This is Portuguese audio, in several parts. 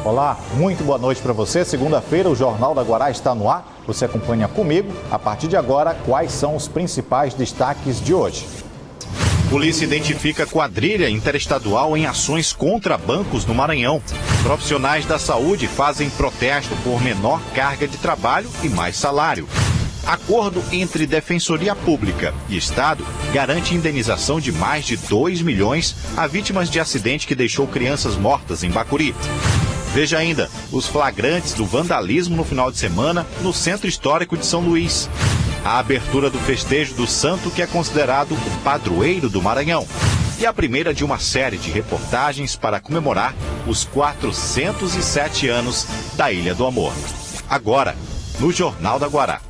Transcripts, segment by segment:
Olá, muito boa noite para você. Segunda-feira, o Jornal da Guará está no ar. Você acompanha comigo. A partir de agora, quais são os principais destaques de hoje? Polícia identifica quadrilha interestadual em ações contra bancos no Maranhão. Profissionais da saúde fazem protesto por menor carga de trabalho e mais salário. Acordo entre Defensoria Pública e Estado garante indenização de mais de 2 milhões a vítimas de acidente que deixou crianças mortas em Bacuri. Veja ainda os flagrantes do vandalismo no final de semana no Centro Histórico de São Luís. A abertura do festejo do santo que é considerado o padroeiro do Maranhão. E a primeira de uma série de reportagens para comemorar os 407 anos da Ilha do Amor. Agora, no Jornal da Guará.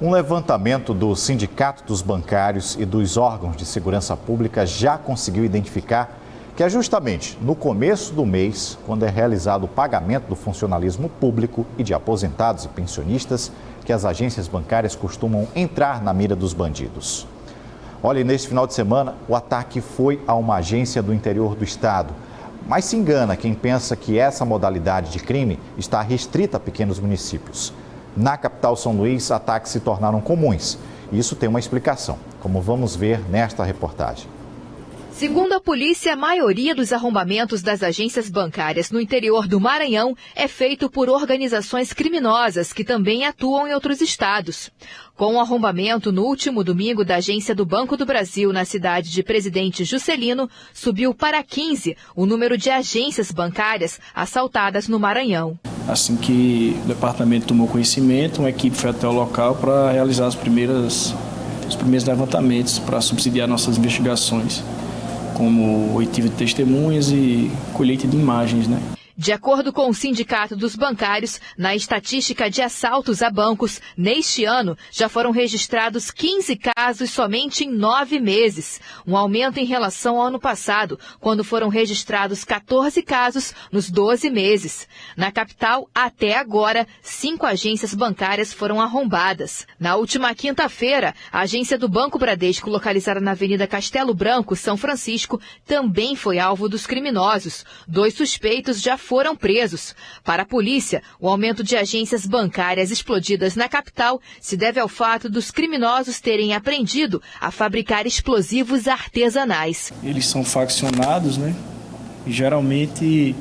Um levantamento do Sindicato dos Bancários e dos órgãos de segurança pública já conseguiu identificar que é justamente no começo do mês, quando é realizado o pagamento do funcionalismo público e de aposentados e pensionistas, que as agências bancárias costumam entrar na mira dos bandidos. Olha, neste final de semana, o ataque foi a uma agência do interior do estado. Mas se engana quem pensa que essa modalidade de crime está restrita a pequenos municípios. Na capital São Luís, ataques se tornaram comuns. Isso tem uma explicação, como vamos ver nesta reportagem. Segundo a polícia, a maioria dos arrombamentos das agências bancárias no interior do Maranhão é feito por organizações criminosas que também atuam em outros estados. Com o arrombamento no último domingo da agência do Banco do Brasil na cidade de Presidente Juscelino, subiu para 15 o número de agências bancárias assaltadas no Maranhão. Assim que o departamento tomou conhecimento, uma equipe foi até o local para realizar os primeiros levantamentos para subsidiar nossas investigações, como oitiva de testemunhas e colheita de imagens, né? De acordo com o Sindicato dos Bancários, na estatística de assaltos a bancos, neste ano já foram registrados 15 casos somente em 9 meses, um aumento em relação ao ano passado, quando foram registrados 14 casos nos 12 meses. Na capital, até agora, 5 agências bancárias foram arrombadas. Na última quinta-feira, a agência do Banco Bradesco, localizada na Avenida Castelo Branco, São Francisco, também foi alvo dos criminosos. 2 suspeitos já foram presos. Para a polícia, o aumento de agências bancárias explodidas na capital se deve ao fato dos criminosos terem aprendido a fabricar explosivos artesanais. Eles são faccionados, né? E geralmente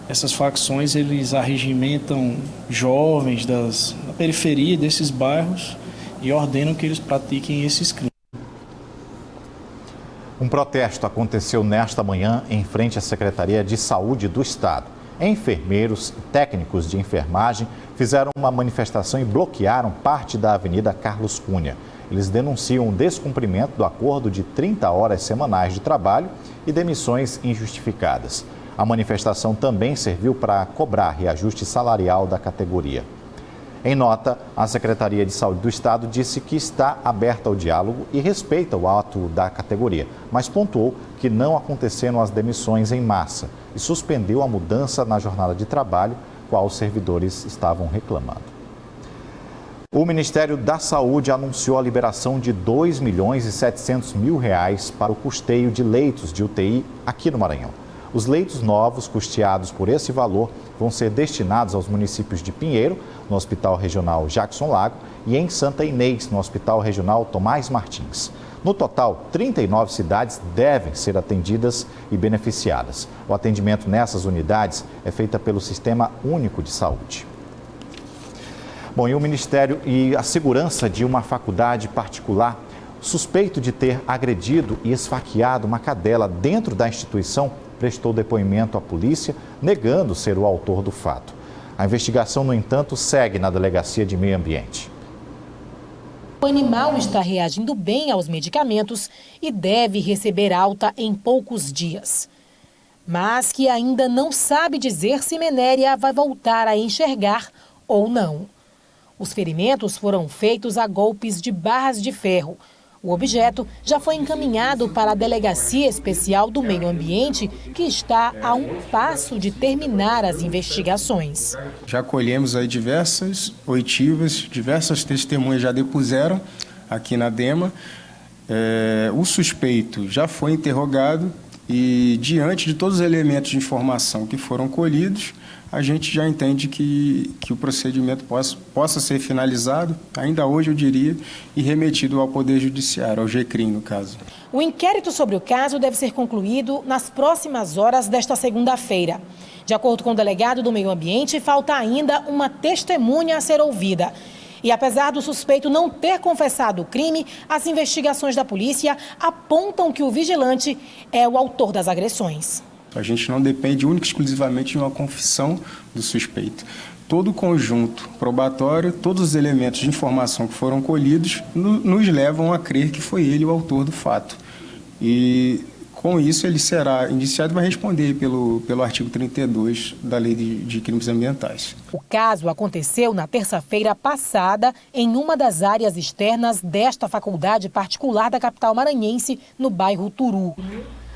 essas facções eles arregimentam jovens da periferia desses bairros e ordenam que eles pratiquem esses crimes. Um protesto aconteceu nesta manhã em frente à Secretaria de Saúde do Estado. Enfermeiros e técnicos de enfermagem fizeram uma manifestação e bloquearam parte da Avenida Carlos Cunha. Eles denunciam o descumprimento do acordo de 30 horas semanais de trabalho e demissões injustificadas. A manifestação também serviu para cobrar reajuste salarial da categoria. Em nota, a Secretaria de Saúde do Estado disse que está aberta ao diálogo e respeita o ato da categoria, mas pontuou que não aconteceram as demissões em massa e suspendeu a mudança na jornada de trabalho, qual os servidores estavam reclamando. O Ministério da Saúde anunciou a liberação de R$ 2.700.000 para o custeio de leitos de UTI aqui no Maranhão. Os leitos novos, custeados por esse valor, vão ser destinados aos municípios de Pinheiro, no Hospital Regional Jackson Lago, e em Santa Inês, no Hospital Regional Tomás Martins. No total, 39 cidades devem ser atendidas e beneficiadas. O atendimento nessas unidades é feito pelo Sistema Único de Saúde. Bom, e o Ministério e a segurança de uma faculdade particular, suspeito de ter agredido e esfaqueado uma cadela dentro da instituição, prestou depoimento à polícia, negando ser o autor do fato. A investigação, no entanto, segue na Delegacia de Meio Ambiente. O animal está reagindo bem aos medicamentos e deve receber alta em poucos dias. Mas que ainda não sabe dizer se Menéria vai voltar a enxergar ou não. Os ferimentos foram feitos a golpes de barras de ferro. O objeto já foi encaminhado para a Delegacia Especial do Meio Ambiente, que está a um passo de terminar as investigações. Já colhemos aí diversas oitivas, diversas testemunhas já depuseram aqui na DEMA. O suspeito já foi interrogado e, diante de todos os elementos de informação que foram colhidos, a gente já entende que o procedimento possa ser finalizado, ainda hoje eu diria, e remetido ao Poder Judiciário, ao GCRIM no caso. O inquérito sobre o caso deve ser concluído nas próximas horas desta segunda-feira. De acordo com o delegado do Meio Ambiente, falta ainda uma testemunha a ser ouvida. E apesar do suspeito não ter confessado o crime, as investigações da polícia apontam que o vigilante é o autor das agressões. A gente não depende única e exclusivamente de uma confissão do suspeito. Todo o conjunto probatório, todos os elementos de informação que foram colhidos nos levam a crer que foi ele o autor do fato. E com isso ele será indiciado e vai responder pelo artigo 32 da Lei de Crimes Ambientais. O caso aconteceu na terça-feira passada em uma das áreas externas desta faculdade particular da capital maranhense, no bairro Turu.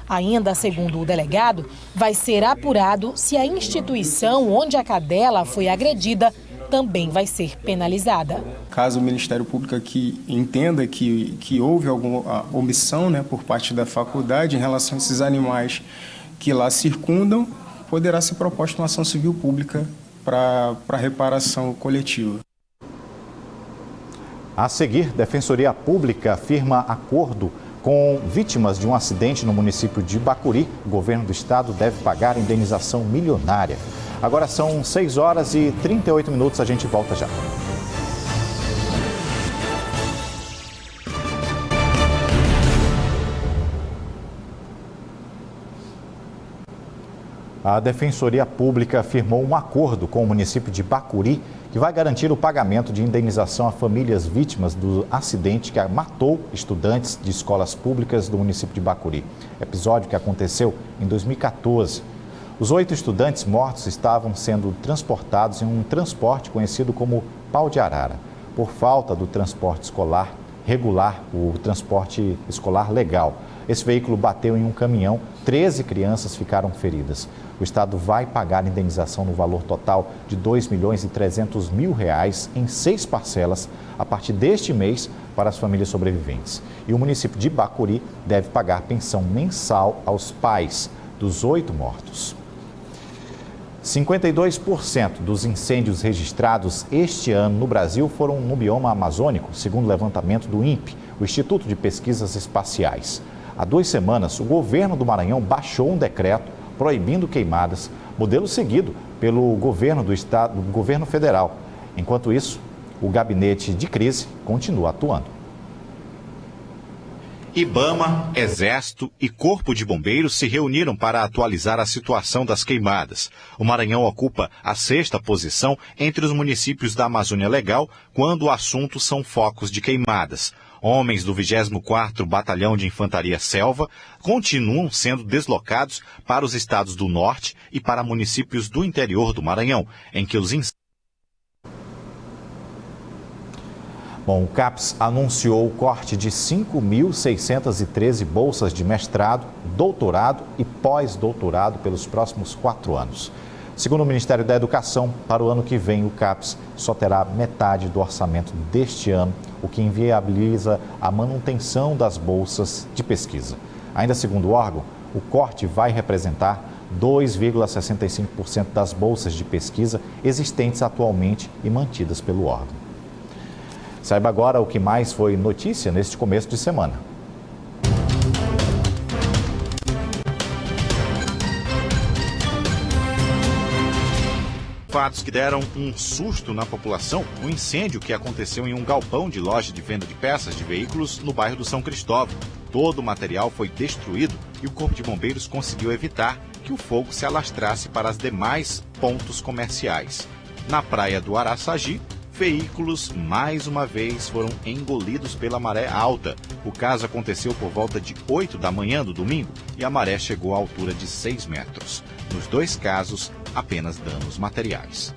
Ainda, segundo o delegado, vai ser apurado se a instituição onde a cadela foi agredida também vai ser penalizada. Caso o Ministério Público aqui entenda que houve alguma omissão, por parte da faculdade em relação a esses animais que lá circundam, poderá ser proposta uma ação civil pública para reparação coletiva. A seguir, Defensoria Pública firma acordo com vítimas de um acidente no município de Bacuri. O governo do estado deve pagar indenização milionária. Agora são 6 horas e 38 minutos, a gente volta já. A Defensoria Pública firmou um acordo com o município de Bacuri que vai garantir o pagamento de indenização a famílias vítimas do acidente que matou estudantes de escolas públicas do município de Bacuri. Episódio que aconteceu em 2014. Os 8 estudantes mortos estavam sendo transportados em um transporte conhecido como pau de arara. Por falta do transporte escolar regular, o transporte escolar legal. Esse veículo bateu em um caminhão, 13 crianças ficaram feridas. O Estado vai pagar a indenização no valor total de R$ 2.300.000 em 6 parcelas a partir deste mês para as famílias sobreviventes. E o município de Bacuri deve pagar pensão mensal aos pais dos 8 mortos. 52% dos incêndios registrados este ano no Brasil foram no bioma amazônico, segundo o levantamento do INPE, o Instituto de Pesquisas Espaciais. Há 2 semanas, o governo do Maranhão baixou um decreto proibindo queimadas, modelo seguido pelo governo do estado, do governo federal. Enquanto isso, o gabinete de crise continua atuando. IBAMA, Exército e Corpo de Bombeiros se reuniram para atualizar a situação das queimadas. O Maranhão ocupa a 6ª posição entre os municípios da Amazônia Legal quando o assunto são focos de queimadas. Homens do 24º Batalhão de Infantaria Selva continuam sendo deslocados para os estados do Norte e para municípios do interior do Maranhão, em que os incêndios... Bom, o CAPES anunciou o corte de 5.613 bolsas de mestrado, doutorado e pós-doutorado pelos próximos 4 anos. Segundo o Ministério da Educação, para o ano que vem, o CAPES só terá metade do orçamento deste ano, o que inviabiliza a manutenção das bolsas de pesquisa. Ainda segundo o órgão, o corte vai representar 2,65% das bolsas de pesquisa existentes atualmente e mantidas pelo órgão. Saiba agora o que mais foi notícia neste começo de semana. Fatos que deram um susto na população, um incêndio que aconteceu em um galpão de loja de venda de peças de veículos no bairro do São Cristóvão. Todo o material foi destruído e o Corpo de Bombeiros conseguiu evitar que o fogo se alastrasse para os demais pontos comerciais. Na praia do Araçagi, veículos mais uma vez foram engolidos pela maré alta. O caso aconteceu por volta de 8 da manhã do domingo e a maré chegou à altura de 6 metros. Nos 2 casos, apenas danos materiais.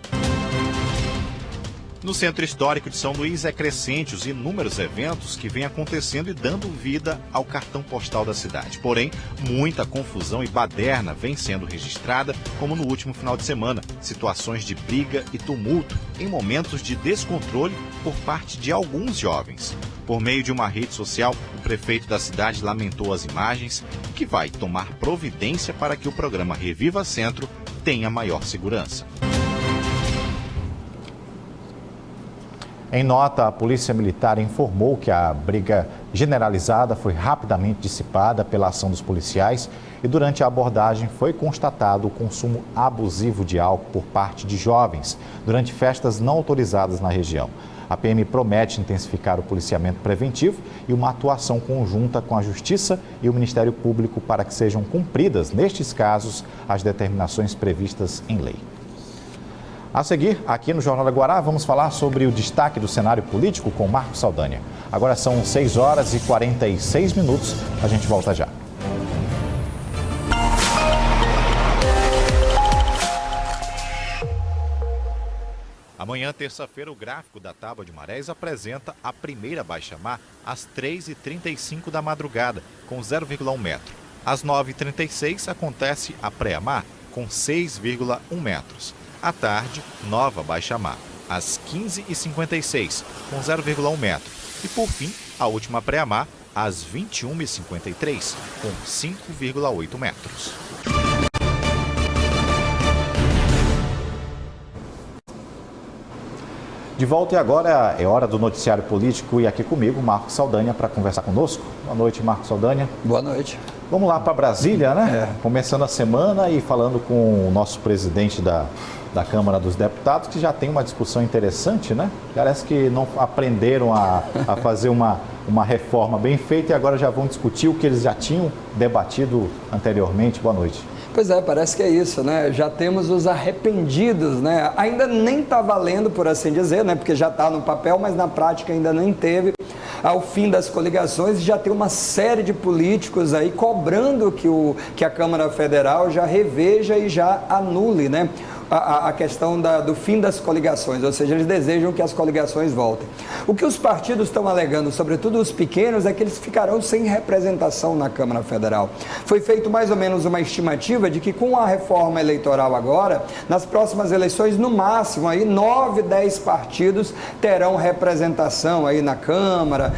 No Centro Histórico de São Luís é crescente os inúmeros eventos que vêm acontecendo e dando vida ao cartão postal da cidade. Porém, muita confusão e baderna vem sendo registrada, como no último final de semana. Situações de briga e tumulto em momentos de descontrole por parte de alguns jovens. Por meio de uma rede social, o prefeito da cidade lamentou as imagens e que vai tomar providência para que o programa Reviva Centro tenha maior segurança. Em nota, a Polícia Militar informou que a briga generalizada foi rapidamente dissipada pela ação dos policiais e durante a abordagem foi constatado o consumo abusivo de álcool por parte de jovens durante festas não autorizadas na região. A PM promete intensificar o policiamento preventivo e uma atuação conjunta com a Justiça e o Ministério Público para que sejam cumpridas, nestes casos, as determinações previstas em lei. A seguir, aqui no Jornal da Guará, vamos falar sobre o destaque do cenário político com Marcos Saldanha. Agora são 6h46, a gente volta já. Amanhã, terça-feira, o gráfico da Tábua de Marés apresenta a primeira baixa-mar às 3h35 da madrugada, com 0,1 metro. Às 9h36 acontece a pré-mar, com 6,1 metros. À tarde, nova baixa-mar, às 15h56, com 0,1 metro. E, por fim, a última pré-mar, às 21h53, com 5,8 metros. De volta e agora é hora do noticiário político e aqui comigo, Marcos Saldanha, para conversar conosco. Boa noite, Marcos Saldanha. Boa noite. Vamos lá para Brasília, né? Começando a semana e falando com o nosso presidente da Câmara dos Deputados, que já tem uma discussão interessante, né? Parece que não aprenderam a fazer uma reforma bem feita e agora já vão discutir o que eles já tinham debatido anteriormente. Boa noite. Pois é, parece que é isso, né? Já temos os arrependidos, né? Ainda nem está valendo, por assim dizer, né? Porque já está no papel, mas na prática ainda nem teve. Ao fim das coligações, já tem uma série de políticos aí cobrando que a Câmara Federal já reveja e já anule, né? A questão do fim das coligações, ou seja, eles desejam que as coligações voltem. O que os partidos estão alegando, sobretudo os pequenos, é que eles ficarão sem representação na Câmara Federal. Foi feito mais ou menos uma estimativa de que com a reforma eleitoral agora, nas próximas eleições, no máximo, aí 9, 10 partidos terão representação aí na Câmara,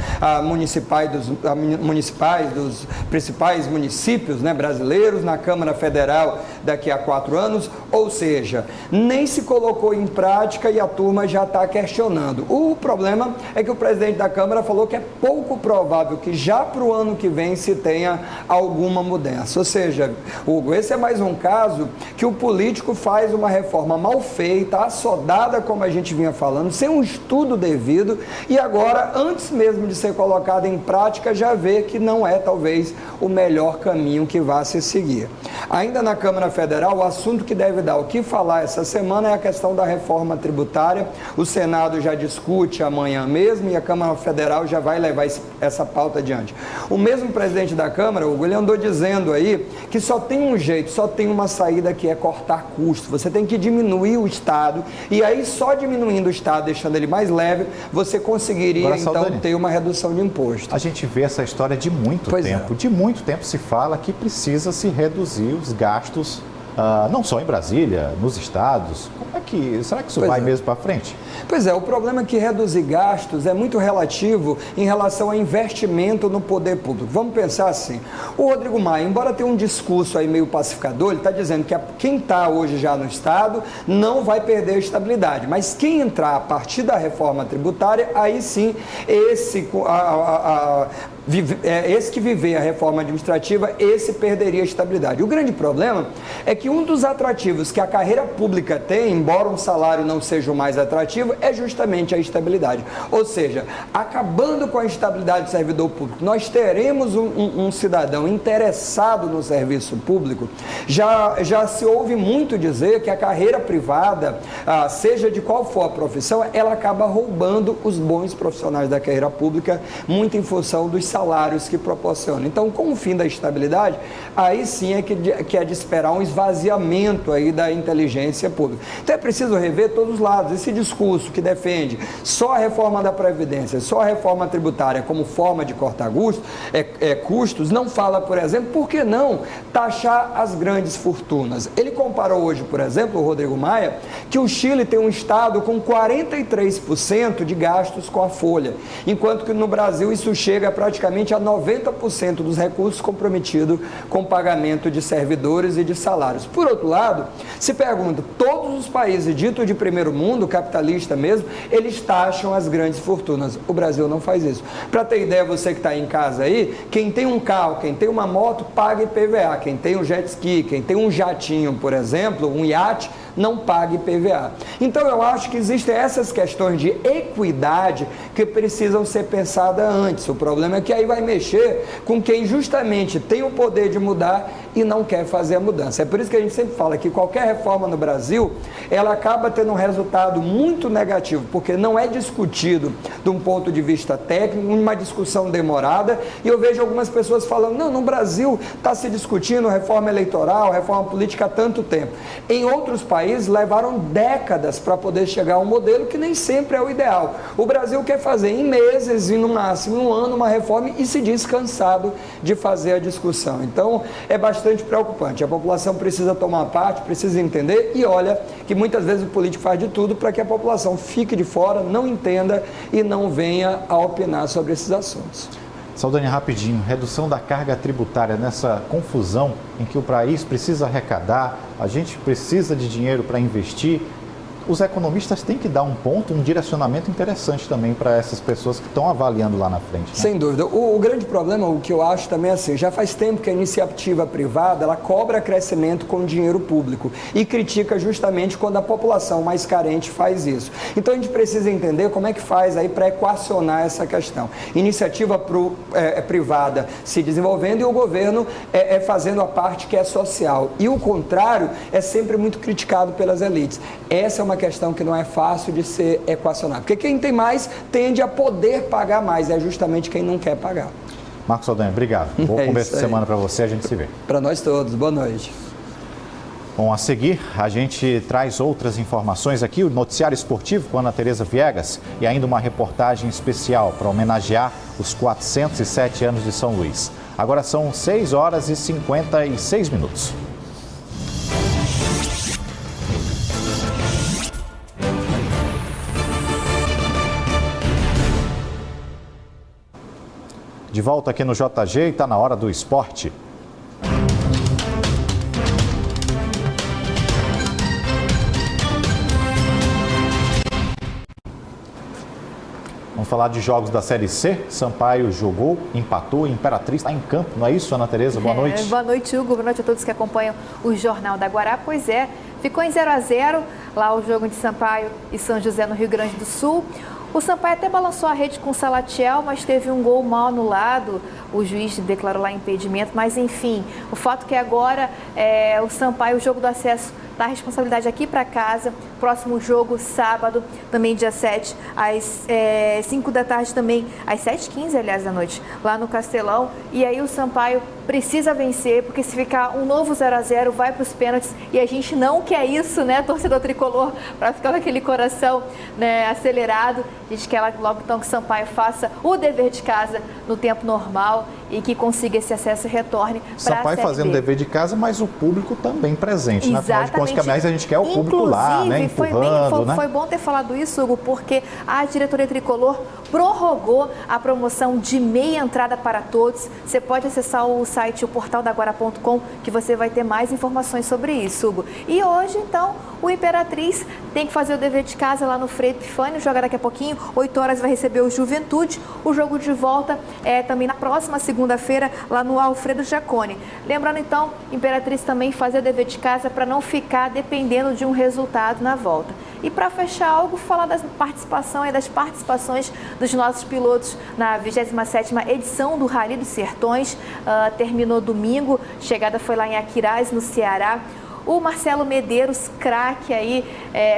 municipais dos principais municípios, né, brasileiros, na Câmara Federal daqui a 4 anos, ou seja, nem se colocou em prática e a turma já está questionando. O problema é que o presidente da Câmara falou que é pouco provável que já para o ano que vem se tenha alguma mudança. Ou seja, Hugo, esse é mais um caso que o político faz uma reforma mal feita, assodada, como a gente vinha falando, sem um estudo devido e agora, antes mesmo de ser colocado em prática, já vê que não é talvez o melhor caminho que vá se seguir. Ainda na Câmara Federal, o assunto que deve dar o que falar essa semana é a questão da reforma tributária. O Senado já discute amanhã mesmo e a Câmara Federal já vai levar essa pauta adiante. O mesmo presidente da Câmara, o Hugo, ele andou dizendo aí que só tem um jeito, só tem uma saída, que é cortar custo. Você tem que diminuir o Estado e aí só diminuindo o Estado, deixando ele mais leve, você conseguiria agora, então Saldanha, ter uma redução de imposto. A gente vê essa história de muito tempo. De muito tempo se fala que precisa se reduzir os gastos, não só em Brasília, nos estados. Será que isso vai mesmo para frente? Pois é, o problema é que reduzir gastos é muito relativo em relação a investimento no poder público. Vamos pensar assim, o Rodrigo Maia, embora tenha um discurso aí meio pacificador, ele está dizendo que quem está hoje já no Estado não vai perder a estabilidade, mas quem entrar a partir da reforma tributária, aí sim, esse que viver a reforma administrativa, esse perderia a estabilidade. O grande problema é que um dos atrativos que a carreira pública tem, embora um salário não seja o mais atrativo, é justamente a estabilidade. Ou seja, acabando com a estabilidade do servidor público, nós teremos um cidadão interessado no serviço público. Já se ouve muito dizer que a carreira privada, seja de qual for a profissão, ela acaba roubando os bons profissionais da carreira pública, muito em função dos salários que proporciona. Então, com o fim da estabilidade, aí sim é que é de esperar um esvaziamento aí da inteligência pública. Então é preciso rever todos os lados. Esse discurso que defende só a reforma da Previdência, só a reforma tributária como forma de cortar custos, não fala, por exemplo, por que não taxar as grandes fortunas? Ele comparou hoje, por exemplo, o Rodrigo Maia, que o Chile tem um estado com 43% de gastos com a folha, enquanto que no Brasil isso chega praticamente a 90% dos recursos comprometidos com pagamento de servidores e de salários. Por outro lado, se pergunta, todos os países ditos de primeiro mundo, capitalista mesmo, eles taxam as grandes fortunas. O Brasil não faz isso. Para ter ideia, você que está em casa aí, quem tem um carro, quem tem uma moto, paga IPVA. Quem tem um jet ski, quem tem um jatinho, por exemplo, um iate, não paga IPVA. Então eu acho que existem essas questões de equidade que precisam ser pensadas antes. O problema é que aí vai mexer com quem justamente tem o poder de mudar e não quer fazer a mudança. É por isso que a gente sempre fala que qualquer reforma no Brasil, ela acaba tendo um resultado muito negativo, porque não é discutido de um ponto de vista técnico, uma discussão demorada, e eu vejo algumas pessoas falando, não, no Brasil está se discutindo reforma eleitoral, reforma política há tanto tempo. Em outros países levaram décadas para poder chegar a um modelo que nem sempre é o ideal. O Brasil quer fazer em meses e no máximo um ano uma reforma e se diz cansado de fazer a discussão. Então é bastante preocupante. A população precisa tomar parte, precisa entender e olha que muitas vezes o político faz de tudo para que a população fique de fora, não entenda e não venha a opinar sobre esses assuntos. Saldanha, rapidinho, redução da carga tributária nessa confusão em que o país precisa arrecadar, a gente precisa de dinheiro para investir. Os economistas têm que dar um ponto, um direcionamento interessante também para essas pessoas que estão avaliando lá na frente. Né? Sem dúvida. O grande problema, o que eu acho também é assim, já faz tempo que a iniciativa privada, ela cobra crescimento com dinheiro público e critica justamente quando a população mais carente faz isso. Então a gente precisa entender como é que faz aí para equacionar essa questão. Iniciativa privada se desenvolvendo e o governo fazendo a parte que é social. E o contrário é sempre muito criticado pelas elites. Essa é uma questão que não é fácil de ser equacionada, porque quem tem mais tende a poder pagar mais, é justamente quem não quer pagar. Marcos Saldanha, obrigado. Bom começo de semana para você, a gente se vê. Para nós todos, boa noite. Bom, a seguir a gente traz outras informações aqui, o noticiário esportivo com Ana Tereza Viegas e ainda uma reportagem especial para homenagear os 407 anos de São Luís. Agora são 6 horas e 56 minutos. De volta aqui no JG e está na hora do esporte. Vamos falar de jogos da Série C. Sampaio jogou, empatou, Imperatriz está em campo, não é isso, Ana Tereza? Boa noite. Boa noite, Hugo. Boa noite a todos que acompanham o Jornal da Guará. Pois é, ficou em 0-0 lá o jogo de Sampaio e São José no Rio Grande do Sul. O Sampaio até balançou a rede com o Salatiel, mas teve um gol mal anulado. O juiz declarou lá impedimento, mas enfim, o fato que agora o Sampaio, o jogo do acesso, dá a responsabilidade aqui para casa. Próximo jogo, sábado, também dia 7, às 5 da tarde também, às 7h15, aliás, da noite, lá no Castelão. E aí o Sampaio precisa vencer, porque se ficar um novo 0-0, vai para os pênaltis. E a gente não quer isso, né, torcedor tricolor, para ficar com aquele coração, né, acelerado. A gente quer logo então que o Sampaio faça o dever de casa no tempo normal e que consiga esse acesso e retorne para a Série B. Sampaio fazendo dever de casa, mas o público também presente, né? Afinal de contas, que a gente quer o público lá, né? Empurrando, foi bom ter falado isso, Hugo, porque a diretoria tricolor prorrogou a promoção de meia entrada para todos. Você pode acessar o site, o portaldaguara.com, que você vai ter mais informações sobre isso, Hugo. E hoje, então, o Imperatriz tem que fazer o dever de casa lá no Frei Epifânio, joga daqui a pouquinho, 8 horas vai receber o Juventude. O jogo de volta é também na próxima segunda-feira, lá no Alfredo Jaconi. Lembrando, então, Imperatriz também fazer o dever de casa para não ficar dependendo de um resultado na volta. E para fechar algo, falar das participações dos nossos pilotos na 27ª edição do Rally dos Sertões. Terminou domingo, chegada foi lá em Aquiraz, no Ceará. O Marcelo Medeiros, craque aí,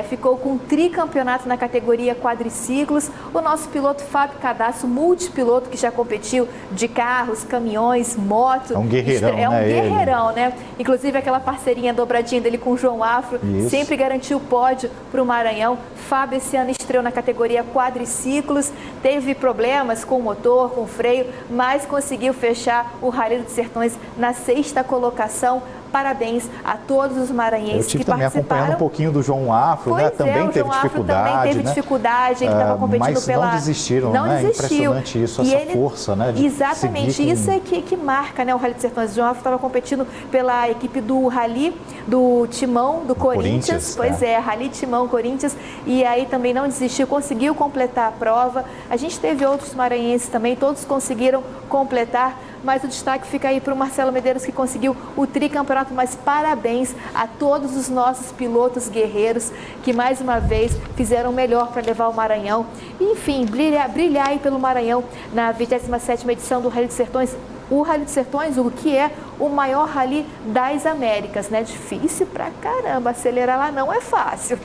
ficou com um tricampeonato na categoria quadriciclos. O nosso piloto Fábio Cadastro, multipiloto, que já competiu de carros, caminhões, moto. É um guerreirão, É um guerreirão, ele, né? Inclusive aquela parceirinha dobradinha dele com o João Afro, sempre garantiu o pódio para o Maranhão. Fábio esse ano estreou na categoria quadriciclos, teve problemas com o motor, com o freio, mas conseguiu fechar o Rally dos Sertões na 6ª colocação. Parabéns a todos os maranhenses que participaram. Acompanhando um pouquinho do João Afro, né? Também teve dificuldade. Também teve dificuldade, ele estava competindo mas pela... não desistiram, né? Impressionante isso, essa força, né? Exatamente, isso é que marca, né? O Rally dos Sertões. O João Afro estava competindo pela equipe do Rally do Timão, do Corinthians. Pois é, Rally Timão, Corinthians. E aí também não desistiu, conseguiu completar a prova. A gente teve outros maranhenses também, todos conseguiram completar. Mas o destaque fica aí para o Marcelo Medeiros, que conseguiu o tricampeonato. Mas parabéns a todos os nossos pilotos guerreiros que mais uma vez fizeram o melhor para levar o Maranhão. E, enfim, brilhar aí pelo Maranhão na 27ª edição do Rally dos Sertões. O Rally dos Sertões, o que é o maior rally das Américas, né? Difícil pra caramba, acelerar lá não é fácil.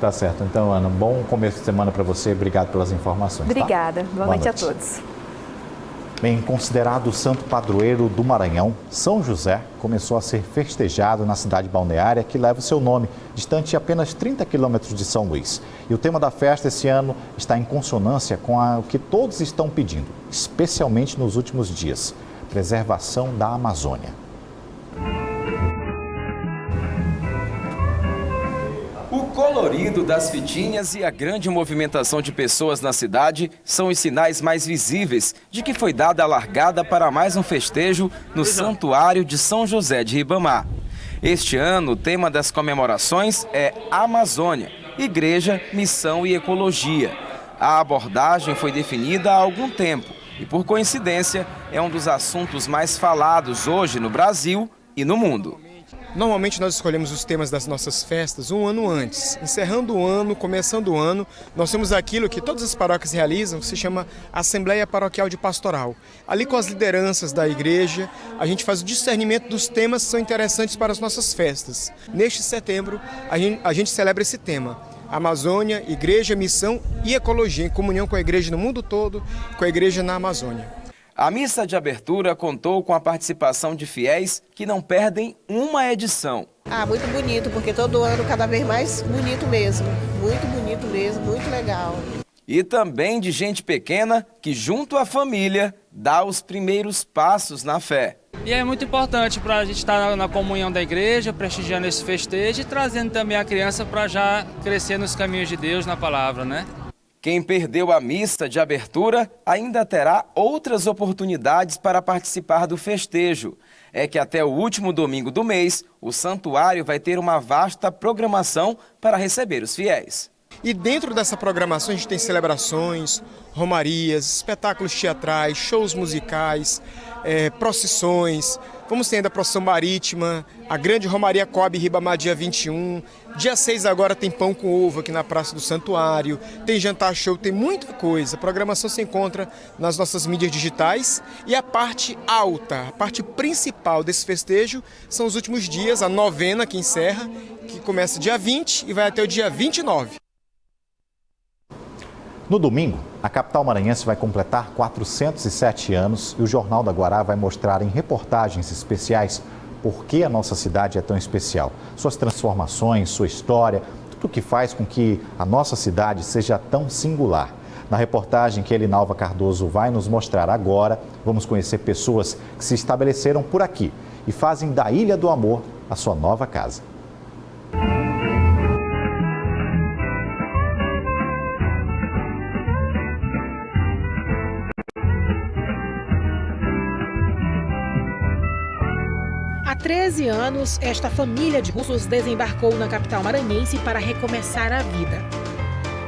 Tá certo. Então, Ana, bom começo de semana para você. Obrigado pelas informações. Obrigada. Tá? Boa noite a todos. Bem, considerado o santo padroeiro do Maranhão, São José começou a ser festejado na cidade balneária que leva o seu nome, distante apenas 30 quilômetros de São Luís. E o tema da festa esse ano está em consonância com o que todos estão pedindo, especialmente nos últimos dias: preservação da Amazônia. O colorido das fitinhas e a grande movimentação de pessoas na cidade são os sinais mais visíveis de que foi dada a largada para mais um festejo no Santuário de São José de Ribamar. Este ano, o tema das comemorações é Amazônia, Igreja, Missão e Ecologia. A abordagem foi definida há algum tempo e, por coincidência, é um dos assuntos mais falados hoje no Brasil e no mundo. Normalmente nós escolhemos os temas das nossas festas um ano antes. Encerrando o ano, começando o ano, nós temos aquilo que todas as paróquias realizam, que se chama Assembleia Paroquial de Pastoral. Ali com as lideranças da igreja, a gente faz o discernimento dos temas que são interessantes para as nossas festas. Neste setembro, a gente celebra esse tema: Amazônia, Igreja, Missão e Ecologia, em comunhão com a igreja no mundo todo, com a igreja na Amazônia. A missa de abertura contou com a participação de fiéis que não perdem uma edição. Muito bonito, porque todo ano cada vez mais bonito mesmo. Muito bonito mesmo, muito legal. E também de gente pequena que, junto à família, dá os primeiros passos na fé. E é muito importante para a gente estar na comunhão da igreja, prestigiando esse festejo e trazendo também a criança para já crescer nos caminhos de Deus, na palavra, né? Quem perdeu a missa de abertura ainda terá outras oportunidades para participar do festejo. É que até o último domingo do mês, o santuário vai ter uma vasta programação para receber os fiéis. E dentro dessa programação a gente tem celebrações, romarias, espetáculos teatrais, shows musicais, procissões. Vamos ter ainda a procissão marítima, a grande Romaria Coab Ribamar dia 21. Dia 6 agora tem pão com ovo aqui na Praça do Santuário, tem jantar show, tem muita coisa. A programação se encontra nas nossas mídias digitais e a parte alta, a parte principal desse festejo são os últimos dias, a novena que encerra, que começa dia 20 e vai até o dia 29. No domingo, a capital maranhense vai completar 407 anos e o Jornal da Guará vai mostrar em reportagens especiais por que a nossa cidade é tão especial. Suas transformações, sua história, tudo o que faz com que a nossa cidade seja tão singular. Na reportagem que Elinalva Cardoso vai nos mostrar agora, vamos conhecer pessoas que se estabeleceram por aqui e fazem da Ilha do Amor a sua nova casa. Há 13 anos, esta família de russos desembarcou na capital maranhense para recomeçar a vida.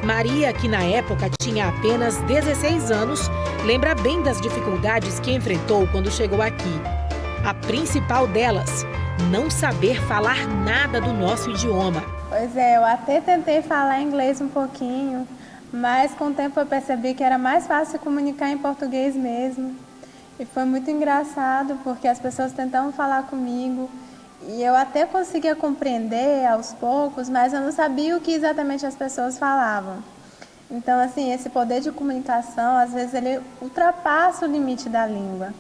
Maria, que na época tinha apenas 16 anos, lembra bem das dificuldades que enfrentou quando chegou aqui. A principal delas, não saber falar nada do nosso idioma. Pois é, eu até tentei falar inglês um pouquinho, mas com o tempo eu percebi que era mais fácil comunicar em português mesmo. E foi muito engraçado, porque as pessoas tentavam falar comigo E eu até conseguia compreender aos poucos, mas eu não sabia o que exatamente as pessoas falavam. Então, assim, esse poder de comunicação, às vezes, ele ultrapassa o limite da língua.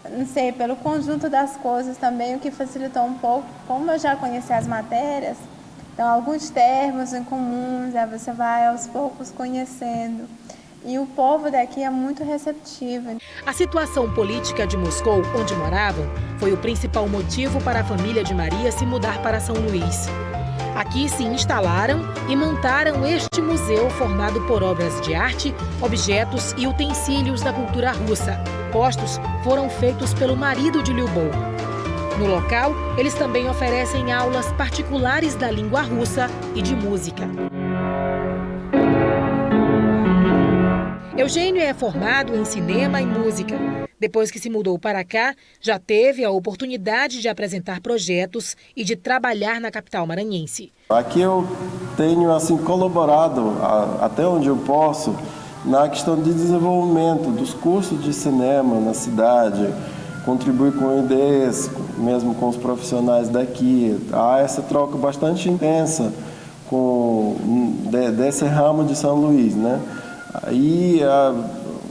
Não sei, pelo conjunto das coisas também, o que facilitou um pouco, como eu já conheci as matérias, então, alguns termos em comuns, aí você vai aos poucos conhecendo. E o povo daqui é muito receptivo. A situação política de Moscou, onde moravam, foi o principal motivo para a família de Maria se mudar para São Luís. Aqui se instalaram e montaram este museu formado por obras de arte, objetos e utensílios da cultura russa. Postos foram feitos pelo marido de Lyubov. No local, eles também oferecem aulas particulares da língua russa e de música. Eugênio é formado em cinema e música. Depois que se mudou para cá, já teve a oportunidade de apresentar projetos e de trabalhar na capital maranhense. Aqui eu tenho colaborado até onde eu posso na questão de desenvolvimento dos cursos de cinema na cidade, contribuir com ideias, mesmo com os profissionais daqui. Há essa troca bastante intensa desse ramo de São Luís, né? Aí,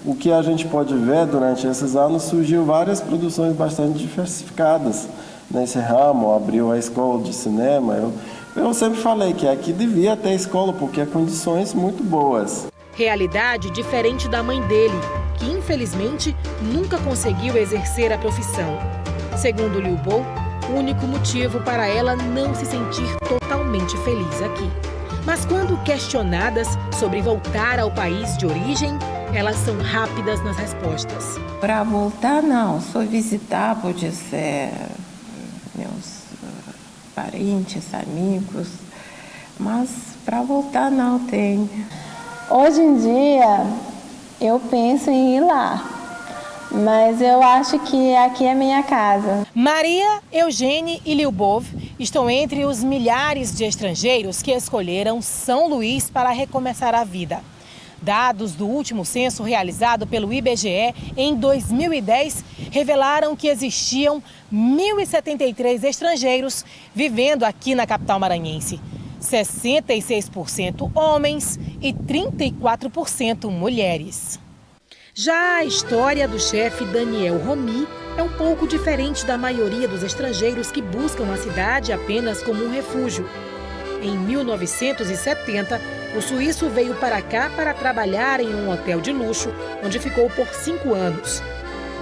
o que a gente pode ver durante esses anos, surgiu várias produções bastante diversificadas nesse ramo, abriu a escola de cinema. Eu sempre falei que aqui devia ter escola, porque há condições muito boas. Realidade diferente da mãe dele, que infelizmente nunca conseguiu exercer a profissão. Segundo Lyubov, o único motivo para ela não se sentir totalmente feliz aqui. Mas quando questionadas sobre voltar ao país de origem, elas são rápidas nas respostas. Para voltar, não. Só visitar pode ser meus parentes, amigos. Mas para voltar, não tem. Hoje em dia, eu penso em ir lá. Mas eu acho que aqui é minha casa. Maria, Eugênio e Lyubov estão entre os milhares de estrangeiros que escolheram São Luís para recomeçar a vida. Dados do último censo realizado pelo IBGE em 2010 revelaram que existiam 1.073 estrangeiros vivendo aqui na capital maranhense. 66% homens e 34% mulheres. Já a história do chefe Daniel Romy é um pouco diferente da maioria dos estrangeiros que buscam a cidade apenas como um refúgio. Em 1970, o suíço veio para cá para trabalhar em um hotel de luxo, onde ficou por 5 anos.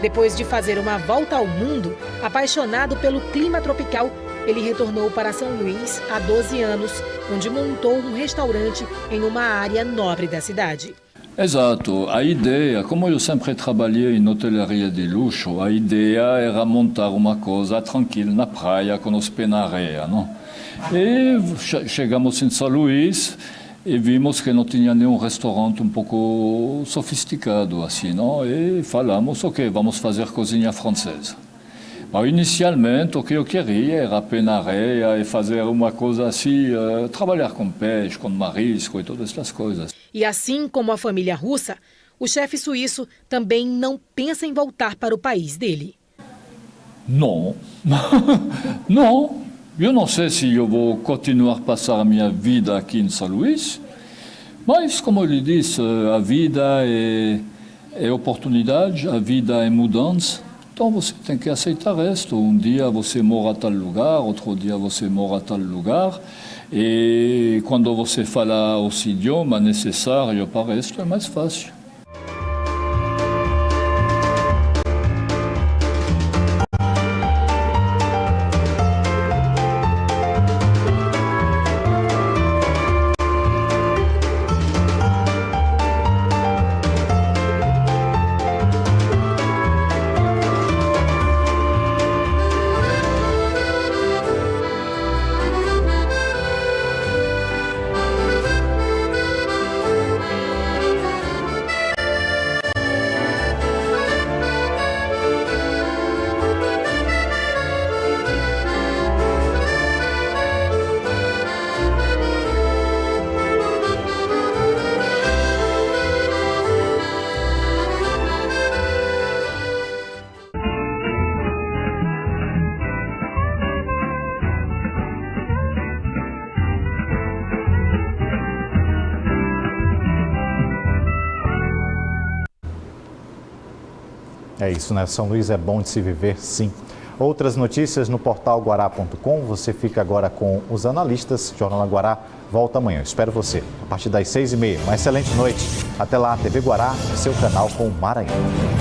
Depois de fazer uma volta ao mundo, apaixonado pelo clima tropical, ele retornou para São Luís há 12 anos, onde montou um restaurante em uma área nobre da cidade. Exato. A ideia, como eu sempre trabalhei em hotelaria de luxo, a ideia era montar uma coisa tranquila na praia, com os pés na areia, não? E chegamos em São Luís e vimos que não tinha nenhum restaurante um pouco sofisticado assim, não? E falamos, ok, vamos fazer cozinha francesa. Mas inicialmente o que eu queria era pé na areia e fazer uma coisa assim, trabalhar com peixe, com marisco e todas essas coisas. E assim como a família russa, o chefe suíço também não pensa em voltar para o país dele. Não, não. Eu não sei se eu vou continuar a passar a minha vida aqui em São Luís, mas, como eu lhe disse, a vida é oportunidade, a vida é mudança. Então você tem que aceitar isto. Um dia você mora a tal lugar, outro dia você mora a tal lugar. E quando você fala os idiomas necessários para isto, é mais fácil. É isso, né? São Luís é bom de se viver, sim. Outras notícias no portal guará.com. Você fica agora com os analistas. Jornal Guará volta amanhã. Espero você a partir das 6h30. Uma excelente noite. Até lá, TV Guará, seu canal com o Maranhão.